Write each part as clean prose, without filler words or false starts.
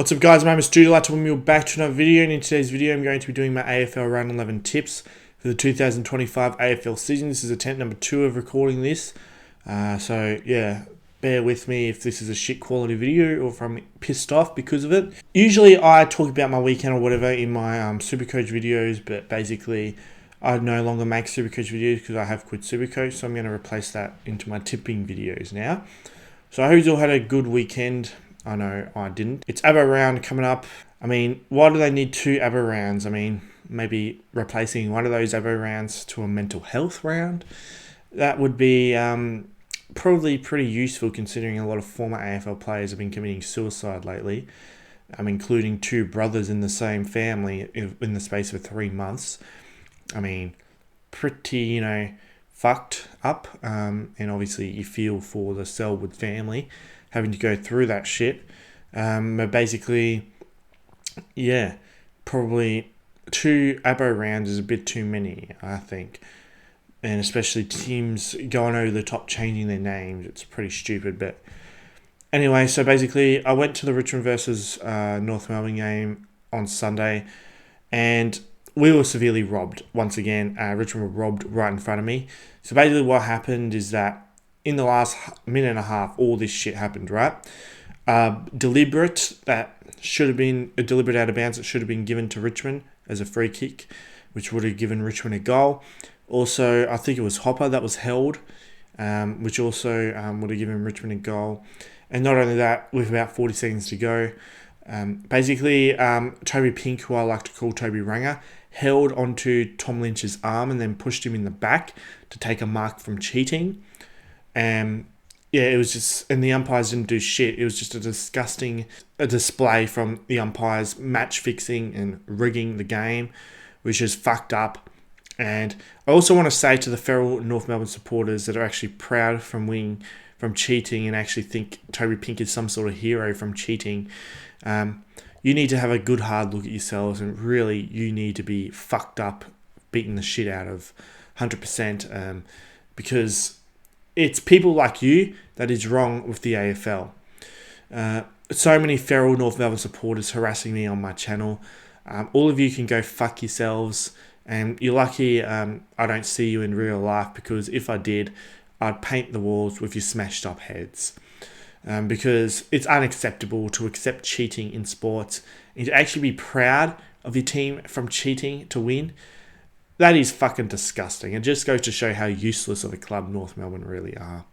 What's up guys, my name is Stoody. I'd like to welcome you back to another video, and in today's video I'm going to be doing my AFL Round 11 tips for the 2025 AFL season. This is attempt number 2 of recording this, so yeah, bear with me if this is a shit quality video or if I'm pissed off because of it. Usually I talk about my weekend or whatever in my Supercoach videos, but basically I no longer make Supercoach videos because I have quit Supercoach, so I'm going to replace that into my tipping videos now. So I hope you all had a good weekend. I know I didn't. It's AFL Round coming up. I mean, why do they need 2 AFL rounds? I mean, maybe replacing one of those AFL rounds to a mental health round. That would be probably pretty useful considering a lot of former AFL players have been committing suicide lately. Including 2 brothers in the same family in the space of 3 months. I mean, pretty, fucked up. And obviously you feel for the Selwood family having to go through that shit. But basically, yeah, probably 2 ABO rounds is a bit too many, I think. And especially teams going over the top, changing their names. It's pretty stupid. But anyway, so basically, I went to the Richmond versus North Melbourne game on Sunday, and we were severely robbed once again. Richmond were robbed right in front of me. So basically what happened is that in the last minute and a half, all this shit happened, right? Deliberate, that should have been a deliberate out of bounds that should have been given to Richmond as a free kick, which would have given Richmond a goal. Also, I think it was Hopper that was held, which also would have given Richmond a goal. And not only that, with about 40 seconds to go, basically, Toby Pink, who I like to call Toby Ranger, held onto Tom Lynch's arm and then pushed him in the back to take a mark from cheating. Yeah, it was just, and the umpires didn't do shit. It was just a disgusting display from the umpires, match fixing and rigging the game, which is fucked up. And I also want to say to the feral North Melbourne supporters that are actually proud from winning, from cheating, and actually think Toby Pink is some sort of hero from cheating, you need to have a good hard look at yourselves, and really you need to be fucked up, beating the shit out of 100%, because it's people like you that is wrong with the AFL. So many feral North Melbourne supporters harassing me on my channel. All of you can go fuck yourselves. And you're lucky I don't see you in real life, because if I did, I'd paint the walls with your smashed up heads. Because it's unacceptable to accept cheating in sports and to actually be proud of your team from cheating to win. That is fucking disgusting. It just goes to show how useless of a club North Melbourne really are.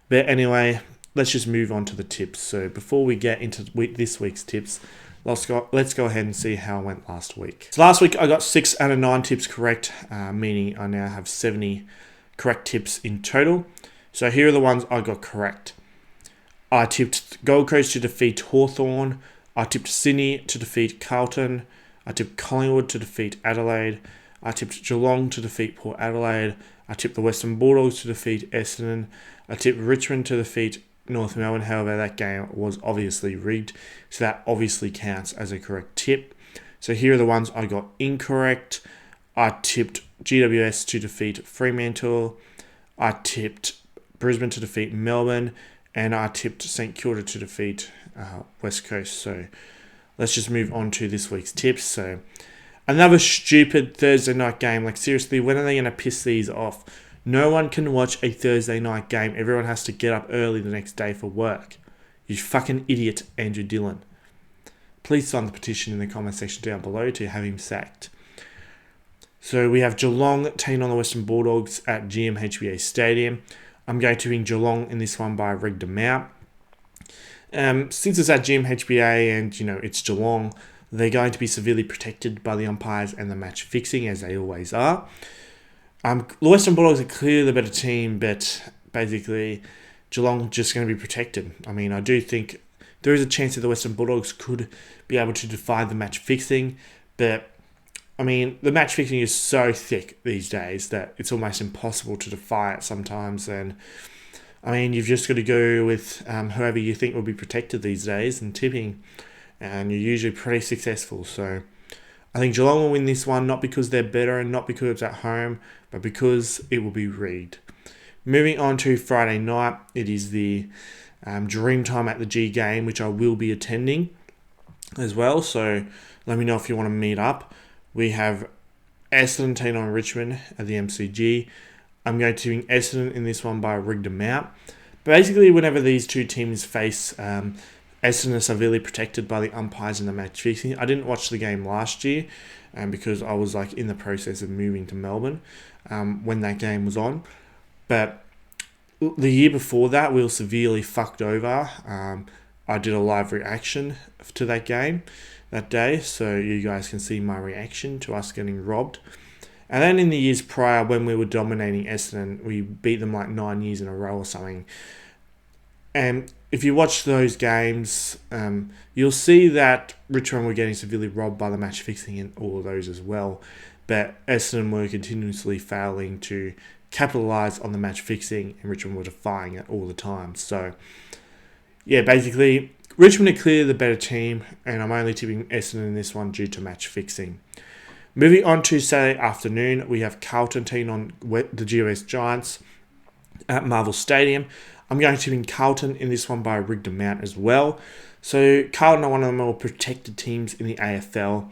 But anyway, let's just move on to the tips. So before we get into this week's tips, let's go ahead and see how it went last week. So last week I got 6 out of 9 tips correct, meaning I now have 70 correct tips in total. So here are the ones I got correct. I tipped Gold Coast to defeat Hawthorn. I tipped Sydney to defeat Carlton. I tipped Collingwood to defeat Adelaide. I tipped Geelong to defeat Port Adelaide. I tipped the Western Bulldogs to defeat Essendon. I tipped Richmond to defeat North Melbourne. However, that game was obviously rigged, so that obviously counts as a correct tip. So here are the ones I got incorrect. I tipped GWS to defeat Freemantle. I tipped Brisbane to defeat Melbourne. And I tipped St Kilda to defeat West Coast. So let's just move on to this week's tips. So another stupid Thursday night game. Like seriously, when are they going to piss these off? No one can watch a Thursday night game. Everyone has to get up early the next day for work. You fucking idiot, Andrew Dillon. Please sign the petition in the comment section down below to have him sacked. So we have Geelong taking on the Western Bulldogs at GMHBA Stadium. I'm going to win Geelong in this one by a rigged amount. Since it's at GMHBA and, it's Geelong, they're going to be severely protected by the umpires and the match fixing, as they always are. The Western Bulldogs are clearly the better team, but basically Geelong just going to be protected. I mean, I do think there is a chance that the Western Bulldogs could be able to defy the match fixing, but I mean, the match fixing is so thick these days that it's almost impossible to defy it sometimes. And I mean, you've just got to go with whoever you think will be protected these days and tipping, and you're usually pretty successful. So I think Geelong will win this one, not because they're better and not because it's at home, but because it will be rigged. Moving on to Friday night, it is the Dreamtime at the G game, which I will be attending. as well. So let me know if you want to meet up. We have Essendon taking on Richmond at the MCG. I'm going to be Essendon in this one by a rigged amount. Basically, whenever these two teams face, Essendon are severely protected by the umpires in the match fixing. I didn't watch the game last year because I was in the process of moving to Melbourne when that game was on. But the year before that, we were severely fucked over. I did a live reaction to that game that day, so you guys can see my reaction to us getting robbed. And then in the years prior, when we were dominating Essendon, we beat them 9 years in a row or something. And if you watch those games, you'll see that Richmond were getting severely robbed by the match fixing in all of those as well. But Essendon were continuously failing to capitalise on the match fixing, and Richmond were defying it all the time. So, yeah, basically, Richmond are clearly the better team, and I'm only tipping Essendon in this one due to match fixing. Moving on to Saturday afternoon, we have Carlton taking on the GWS Giants at Marvel Stadium. I'm going to be Carlton in this one by a rigged amount as well. So Carlton are one of the more protected teams in the AFL,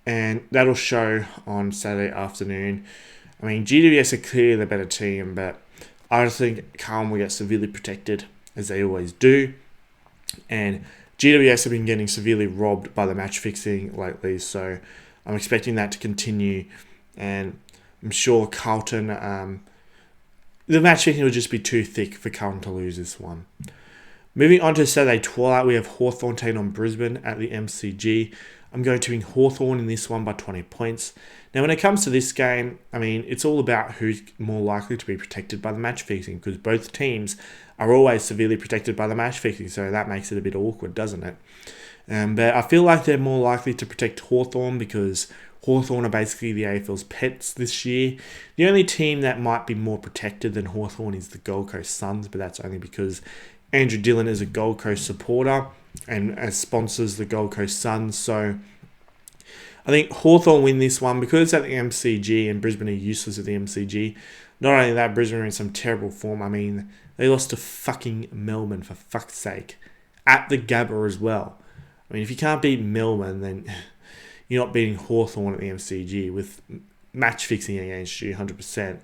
and that'll show on Saturday afternoon. I mean, GWS are clearly the better team, but I just think Carlton will get severely protected, as they always do. And GWS have been getting severely robbed by the match fixing lately, so I'm expecting that to continue. And I'm sure Carlton, the match fixing will just be too thick for Carlton to lose this one. Moving on to Saturday twilight, we have Hawthorn taking on Brisbane at the MCG. I'm going to win Hawthorn in this one by 20 points. Now, when it comes to this game, I mean, it's all about who's more likely to be protected by the match fixing, because both teams are always severely protected by the match fixing, so that makes it a bit awkward, doesn't it? But I feel like they're more likely to protect Hawthorn because Hawthorn are basically the AFL's pets this year. The only team that might be more protected than Hawthorn is the Gold Coast Suns, but that's only because Andrew Dillon is a Gold Coast supporter and sponsors the Gold Coast Suns. So I think Hawthorn win this one because it's at the MCG and Brisbane are useless at the MCG. Not only that, Brisbane are in some terrible form. I mean, they lost to fucking Melbourne, for fuck's sake, at the Gabba as well. I mean, if you can't beat Melbourne, then you're not beating Hawthorn at the MCG with match fixing against you 100%.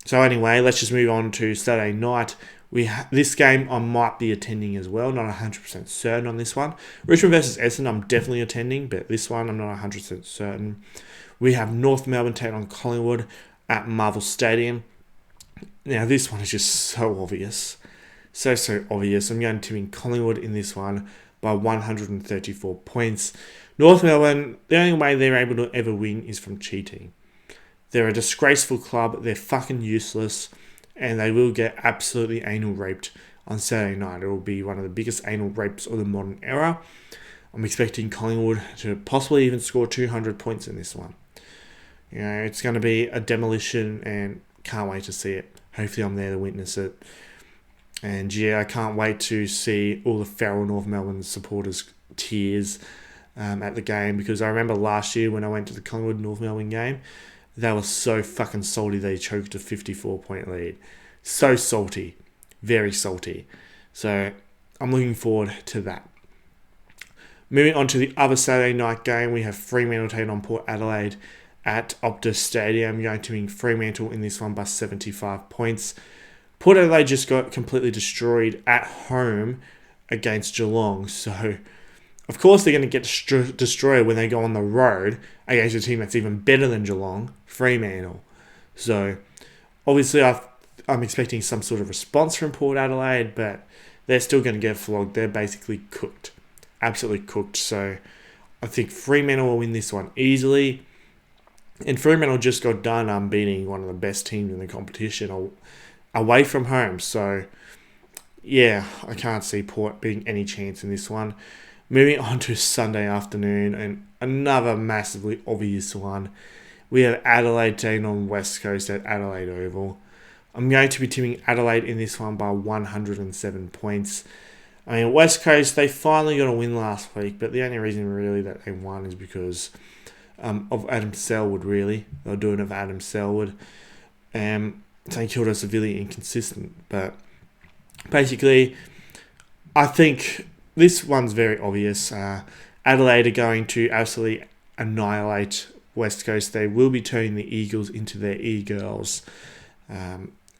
So anyway, let's just move on to Saturday night. This game I might be attending as well, not 100% certain on this one. Richmond versus Essendon, I'm definitely attending, but this one I'm not 100% certain. We have North Melbourne taking on Collingwood at Marvel Stadium. Now this one is just so obvious. So obvious. I'm going to win Collingwood in this one by 134 points. North Melbourne, the only way they're able to ever win is from cheating. They're a disgraceful club, they're fucking useless, and they will get absolutely anal raped on Saturday night. It will be one of the biggest anal rapes of the modern era. I'm expecting Collingwood to possibly even score 200 points in this one. You know, it's going to be a demolition and can't wait to see it. Hopefully I'm there to witness it. And yeah, I can't wait to see all the feral North Melbourne supporters' tears at the game, because I remember last year when I went to the Collingwood North Melbourne game, they were so fucking salty they choked a 54-point lead. So salty. Very salty. So I'm looking forward to that. Moving on to the other Saturday night game, we have Freemantle taking on Port Adelaide at Optus Stadium. I'm going to win Freemantle in this one by 75 points. Port Adelaide just got completely destroyed at home against Geelong. So, of course, they're going to get destroyed when they go on the road against a team that's even better than Geelong, Fremantle. So, obviously, I'm expecting some sort of response from Port Adelaide, but they're still going to get flogged. They're basically cooked. Absolutely cooked. So, I think Fremantle will win this one easily. And Fremantle just got done beating one of the best teams in the competition away from home. So, yeah, I can't see Port being any chance in this one. Moving on to Sunday afternoon, and another massively obvious one. We have Adelaide taking on West Coast at Adelaide Oval. I'm going to be tipping Adelaide in this one by 107 points. I mean, West Coast, they finally got a win last week, but the only reason really that they won is because of Adam Selwood, really. They were doing it for Adam Selwood. St Kilda severely inconsistent, but basically, I think this one's very obvious. Adelaide are going to absolutely annihilate West Coast. They will be turning the Eagles into their e-girls.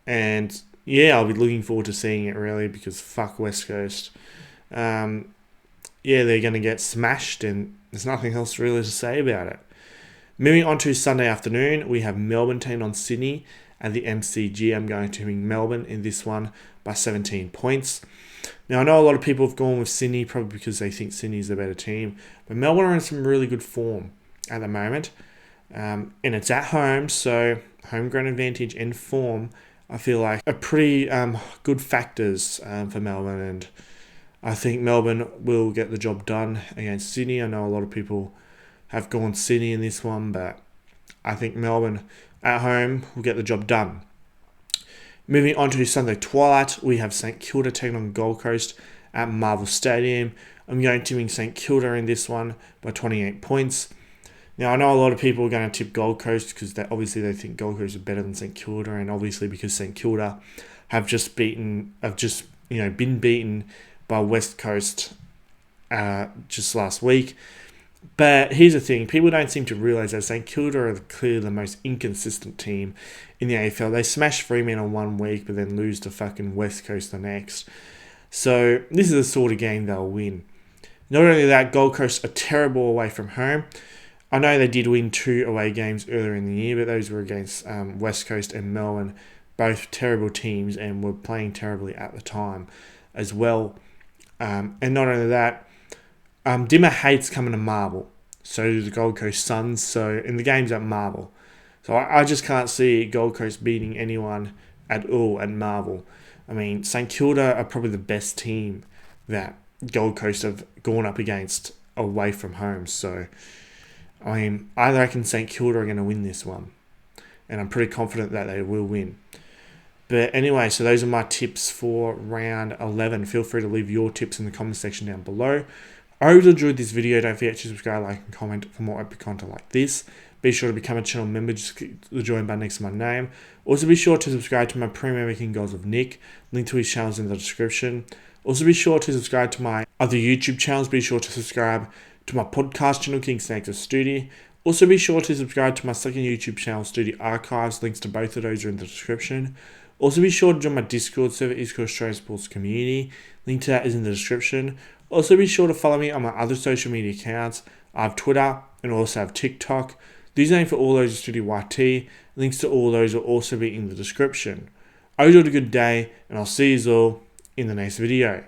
And yeah, I'll be looking forward to seeing it really, because fuck West Coast. Yeah, they're going to get smashed, and there's nothing else really to say about it. Moving on to Sunday afternoon, we have Melbourne taking on Sydney at the MCG. I'm going to win Melbourne in this one by 17 points. Now, I know a lot of people have gone with Sydney probably because they think Sydney's a better team, but Melbourne are in some really good form at the moment. And it's at home, so home ground advantage and form, I feel like, are pretty good factors for Melbourne, and I think Melbourne will get the job done against Sydney. I know a lot of people have gone Sydney in this one, but I think Melbourne at home will get the job done. Moving on to Sunday twilight, we have St Kilda taking on Gold Coast at Marvel Stadium. I'm going to win St Kilda in this one by 28 points. Now, I know a lot of people are going to tip Gold Coast because obviously they think Gold Coast are better than St Kilda, and obviously because St Kilda have been beaten by West Coast just last week. But here's the thing, people don't seem to realise that St Kilda are clearly the most inconsistent team in the AFL. They smash Freemantle 1 week, but then lose to fucking West Coast the next. So this is the sort of game they'll win. Not only that, Gold Coast are terrible away from home. I know they did win 2 away games earlier in the year, but those were against West Coast and Melbourne, both terrible teams, and were playing terribly at the time as well. And not only that, Dimmer hates coming to Marvel. So do the Gold Coast Suns. So in the games at Marvel. So I just can't see Gold Coast beating anyone at all at Marvel. I mean, St Kilda are probably the best team that Gold Coast have gone up against away from home. So, I mean, I reckon St Kilda are going to win this one. And I'm pretty confident that they will win. But anyway, so those are my tips for round 11. Feel free to leave your tips in the comment section down below. I hope you enjoyed this video. Don't forget to subscribe, like, and comment for more epic content like this. Be sure to become a channel member. Just click the join button next to my name. Also, be sure to subscribe to my Premier Making Goals of Nick. Link to his channels in the description. Also, be sure to subscribe to my other YouTube channels. Be sure to subscribe to my podcast channel, King Snakes of Stoody. Also, be sure to subscribe to my second YouTube channel, Stoody Archives. Links to both of those are in the description. Also, be sure to join my Discord server, East Coast Australia Sports Community. Link to that is in the description. Also, be sure to follow me on my other social media accounts. I have Twitter and also have TikTok. The username for all those is StoodyYT. Links to all those will also be in the description. I hope you had a good day, and I'll see you all in the next video.